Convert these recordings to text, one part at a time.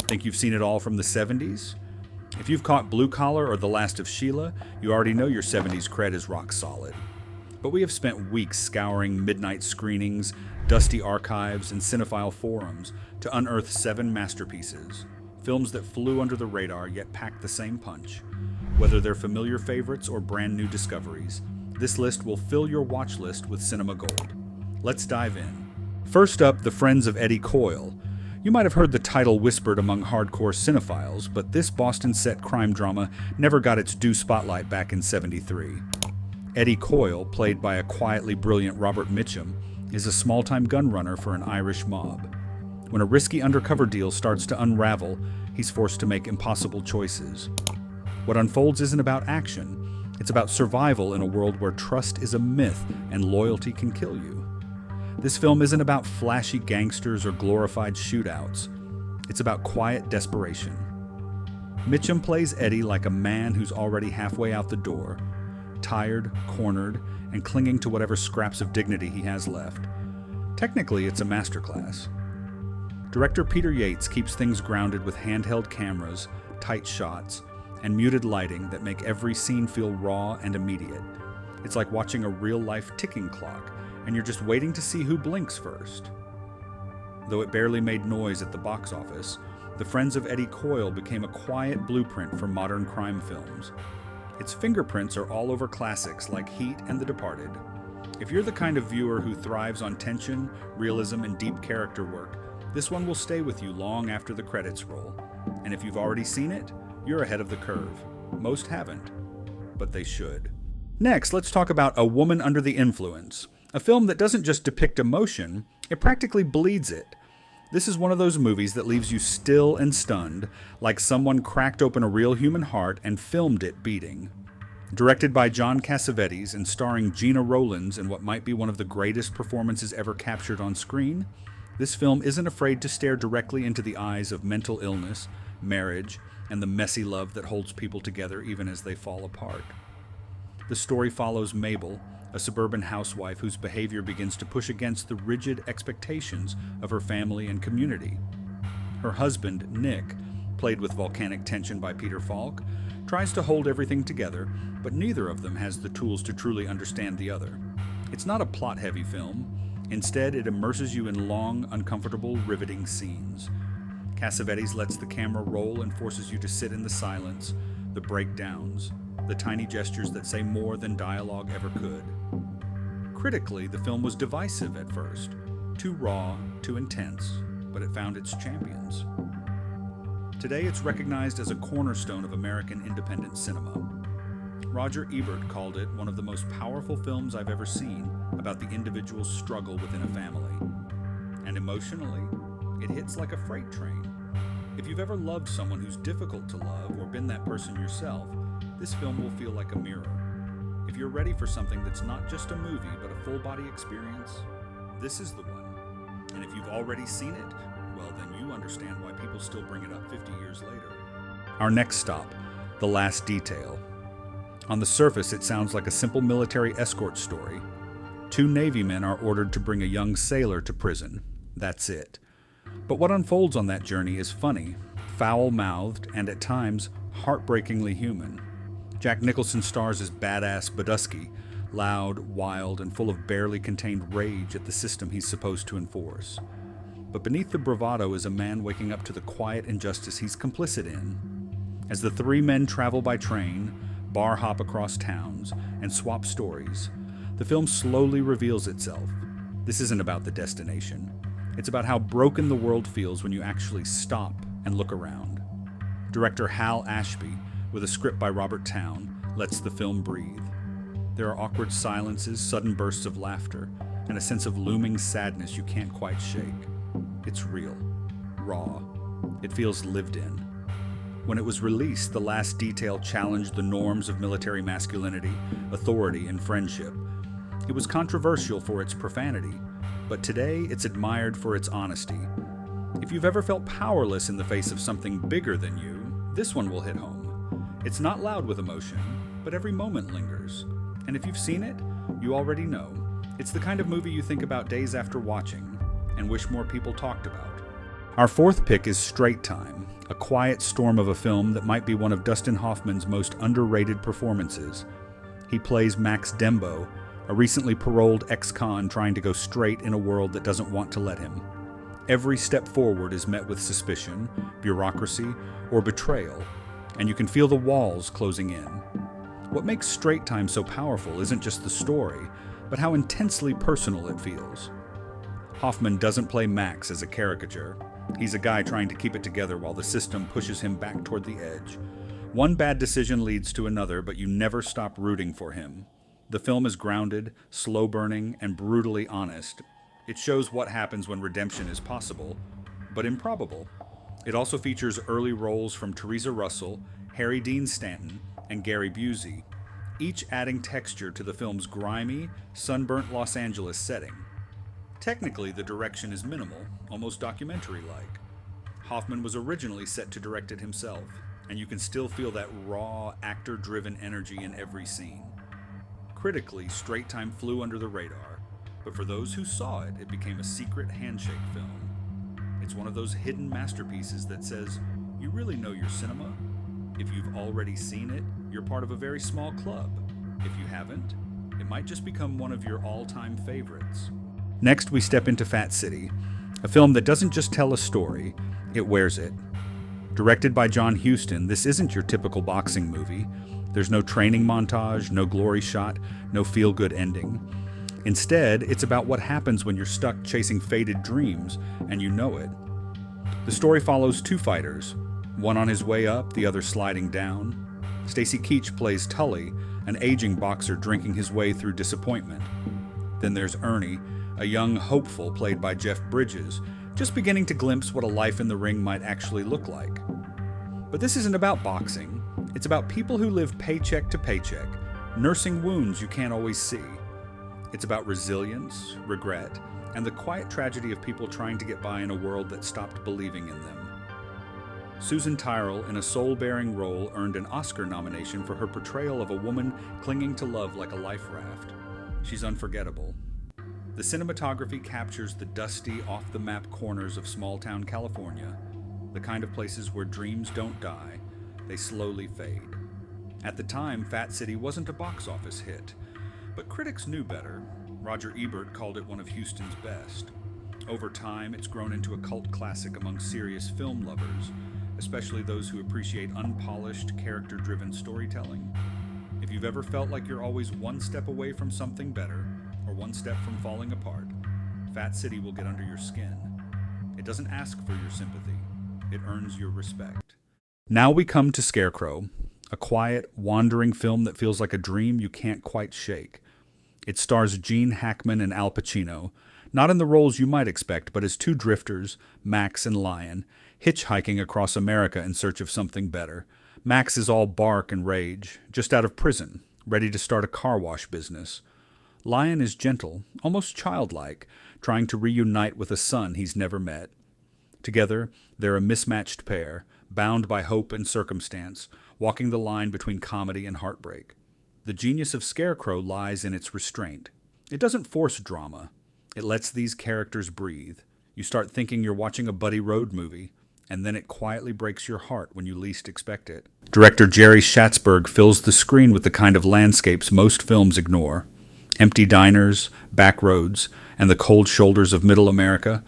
Think you've seen it all from the 70s? If you've caught Blue Collar or The Last of Sheila, you already know your 70s cred is rock solid. But we have spent weeks scouring midnight screenings, dusty archives, and cinephile forums to unearth 7 masterpieces, films that flew under the radar yet packed the same punch. Whether they're familiar favorites or brand new discoveries, this list will fill your watch list with cinema gold. Let's dive in. First up, The Friends of Eddie Coyle. You might have heard the title whispered among hardcore cinephiles, but this Boston-set crime drama never got its due spotlight back in '73. Eddie Coyle, played by a quietly brilliant Robert Mitchum, is a small-time gun runner for an Irish mob. When a risky undercover deal starts to unravel, he's forced to make impossible choices. What unfolds isn't about action. It's about survival in a world where trust is a myth and loyalty can kill you. This film isn't about flashy gangsters or glorified shootouts. It's about quiet desperation. Mitchum plays Eddie like a man who's already halfway out the door, tired, cornered, and clinging to whatever scraps of dignity he has left. Technically, it's a masterclass. Director Peter Yates keeps things grounded with handheld cameras, tight shots, and muted lighting that make every scene feel raw and immediate. It's like watching a real-life ticking clock, and you're just waiting to see who blinks first. Though it barely made noise at the box office, The Friends of Eddie Coyle became a quiet blueprint for modern crime films. Its fingerprints are all over classics like Heat and The Departed. If you're the kind of viewer who thrives on tension, realism, and deep character work, this one will stay with you long after the credits roll. And if you've already seen it, you're ahead of the curve. Most haven't, but they should. Next, let's talk about A Woman Under the Influence, a film that doesn't just depict emotion, it practically bleeds it. This is one of those movies that leaves you still and stunned, like someone cracked open a real human heart and filmed it beating. Directed by John Cassavetes and starring Gina Rowlands in what might be one of the greatest performances ever captured on screen, this film isn't afraid to stare directly into the eyes of mental illness, marriage, and the messy love that holds people together even as they fall apart. The story follows Mabel, a suburban housewife whose behavior begins to push against the rigid expectations of her family and community. Her husband, Nick, played with volcanic tension by Peter Falk, tries to hold everything together, but neither of them has the tools to truly understand the other. It's not a plot-heavy film. Instead, it immerses you in long, uncomfortable, riveting scenes. Cassavetes lets the camera roll and forces you to sit in the silence, the breakdowns, the tiny gestures that say more than dialogue ever could. Critically, the film was divisive at first. Too raw, too intense, but it found its champions. Today, it's recognized as a cornerstone of American independent cinema. Roger Ebert called it one of the most powerful films I've ever seen about the individual's struggle within a family. And emotionally, it hits like a freight train. If you've ever loved someone who's difficult to love or been that person yourself, this film will feel like a mirror. If you're ready for something that's not just a movie but a full-body experience, this is the one. And if you've already seen it, well, then you understand why people still bring it up 50 years later. Our next stop, The Last Detail. On the surface, it sounds like a simple military escort story. 2 Navy men are ordered to bring a young sailor to prison. That's it. But what unfolds on that journey is funny, foul-mouthed, and at times, heartbreakingly human. Jack Nicholson stars as badass Badusky, loud, wild, and full of barely contained rage at the system he's supposed to enforce. But beneath the bravado is a man waking up to the quiet injustice he's complicit in. As the 3 men travel by train, bar hop across towns, and swap stories, the film slowly reveals itself. This isn't about the destination. It's about how broken the world feels when you actually stop and look around. Director Hal Ashby, with a script by Robert Towne, lets the film breathe. There are awkward silences, sudden bursts of laughter, and a sense of looming sadness you can't quite shake. It's real, raw. It feels lived in. When it was released, The Last Detail challenged the norms of military masculinity, authority, and friendship. It was controversial for its profanity, but today it's admired for its honesty. If you've ever felt powerless in the face of something bigger than you, this one will hit home. It's not loud with emotion, but every moment lingers. And if you've seen it, you already know. It's the kind of movie you think about days after watching, and wish more people talked about. Our fourth pick is Straight Time, a quiet storm of a film that might be one of Dustin Hoffman's most underrated performances. He plays Max Dembo, a recently paroled ex-con trying to go straight in a world that doesn't want to let him. Every step forward is met with suspicion, bureaucracy, or betrayal, and you can feel the walls closing in. What makes Straight Time so powerful isn't just the story, but how intensely personal it feels. Hoffman doesn't play Max as a caricature. He's a guy trying to keep it together while the system pushes him back toward the edge. One bad decision leads to another, but you never stop rooting for him. The film is grounded, slow-burning, and brutally honest. It shows what happens when redemption is possible, but improbable. It also features early roles from Teresa Russell, Harry Dean Stanton, and Gary Busey, each adding texture to the film's grimy, sunburnt Los Angeles setting. Technically, the direction is minimal, almost documentary-like. Hoffman was originally set to direct it himself, and you can still feel that raw, actor-driven energy in every scene. Critically, Straight Time flew under the radar, but for those who saw it, it became a secret handshake film. It's one of those hidden masterpieces that says, you really know your cinema? If you've already seen it, you're part of a very small club. If you haven't, it might just become one of your all-time favorites. Next, we step into Fat City, a film that doesn't just tell a story, it wears it. Directed by John Huston, this isn't your typical boxing movie. There's no training montage, no glory shot, no feel-good ending. Instead, it's about what happens when you're stuck chasing faded dreams, and you know it. The story follows two fighters, one on his way up, the other sliding down. Stacy Keach plays Tully, an aging boxer drinking his way through disappointment. Then there's Ernie, a young hopeful played by Jeff Bridges, just beginning to glimpse what a life in the ring might actually look like. But this isn't about boxing. It's about people who live paycheck to paycheck, nursing wounds you can't always see. It's about resilience, regret, and the quiet tragedy of people trying to get by in a world that stopped believing in them. Susan Tyrrell, in a soul-bearing role, earned an Oscar nomination for her portrayal of a woman clinging to love like a life raft. She's unforgettable. The cinematography captures the dusty, off-the-map corners of small-town California, the kind of places where dreams don't die, they slowly fade. At the time, Fat City wasn't a box office hit, but critics knew better. Roger Ebert called it one of Huston's best. Over time, it's grown into a cult classic among serious film lovers, especially those who appreciate unpolished, character-driven storytelling. If you've ever felt like you're always one step away from something better, or one step from falling apart, Fat City will get under your skin. It doesn't ask for your sympathy. It earns your respect. Now we come to Scarecrow, a quiet, wandering film that feels like a dream you can't quite shake. It stars Gene Hackman and Al Pacino, not in the roles you might expect, but as two drifters, Max and Lion, hitchhiking across America in search of something better. Max is all bark and rage, just out of prison, ready to start a car wash business. Lion is gentle, almost childlike, trying to reunite with a son he's never met. Together, they're a mismatched pair, bound by hope and circumstance, walking the line between comedy and heartbreak. The genius of Scarecrow lies in its restraint. It doesn't force drama. It lets these characters breathe. You start thinking you're watching a Buddy Road movie, and then it quietly breaks your heart when you least expect it. Director Jerry Schatzberg fills the screen with the kind of landscapes most films ignore. Empty diners, back roads, and the cold shoulders of Middle America.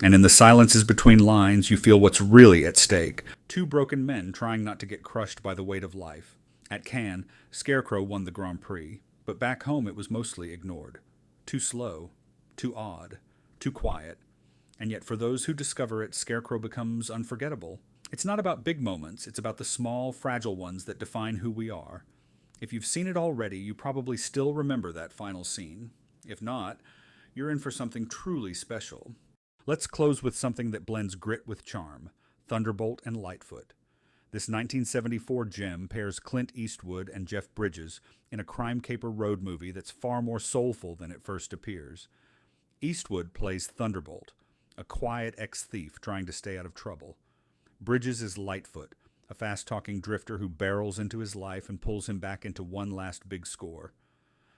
And in the silences between lines, you feel what's really at stake. Two broken men trying not to get crushed by the weight of life. At Cannes, Scarecrow won the Grand Prix, but back home it was mostly ignored. Too slow, too odd, too quiet. And yet for those who discover it, Scarecrow becomes unforgettable. It's not about big moments, it's about the small, fragile ones that define who we are. If you've seen it already, you probably still remember that final scene. If not, you're in for something truly special. Let's close with something that blends grit with charm, Thunderbolt and Lightfoot. This 1974 gem pairs Clint Eastwood and Jeff Bridges in a crime caper road movie that's far more soulful than it first appears. Eastwood plays Thunderbolt, a quiet ex-thief trying to stay out of trouble. Bridges is Lightfoot, a fast-talking drifter who barrels into his life and pulls him back into one last big score.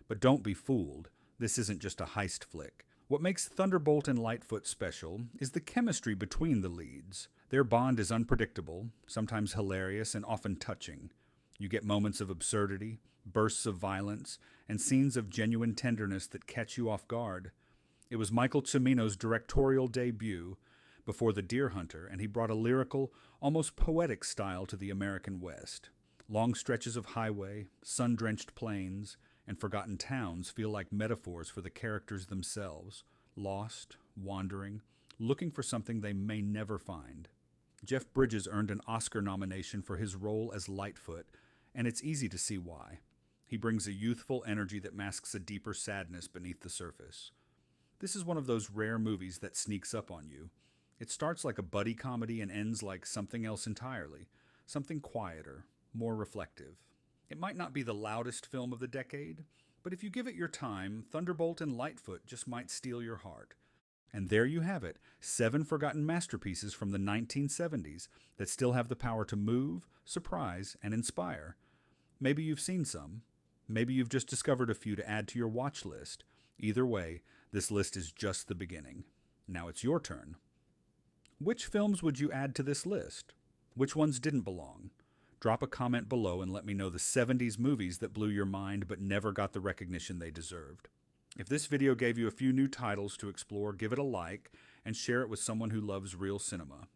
But don't be fooled. This isn't just a heist flick, What makes Thunderbolt and Lightfoot special is the chemistry between the leads. Their bond is unpredictable, sometimes hilarious, and often touching. You get moments of absurdity, bursts of violence, and scenes of genuine tenderness that catch you off guard. It was Michael Cimino's directorial debut before The Deer Hunter, and he brought a lyrical, almost poetic style to the American West. Long stretches of highway, sun-drenched plains, and forgotten towns feel like metaphors for the characters themselves, lost, wandering, looking for something they may never find. Jeff Bridges earned an Oscar nomination for his role as Lightfoot, and it's easy to see why. He brings a youthful energy that masks a deeper sadness beneath the surface. This is one of those rare movies that sneaks up on you. It starts like a buddy comedy and ends like something else entirely, something quieter, more reflective. It might not be the loudest film of the decade, but if you give it your time, Thunderbolt and Lightfoot just might steal your heart. And there you have it, 7 forgotten masterpieces from the 1970s that still have the power to move, surprise, and inspire. Maybe you've seen some. Maybe you've just discovered a few to add to your watch list. Either way, this list is just the beginning. Now it's your turn. Which films would you add to this list? Which ones didn't belong? Drop a comment below and let me know the 70s movies that blew your mind but never got the recognition they deserved. If this video gave you a few new titles to explore, give it a like and share it with someone who loves real cinema.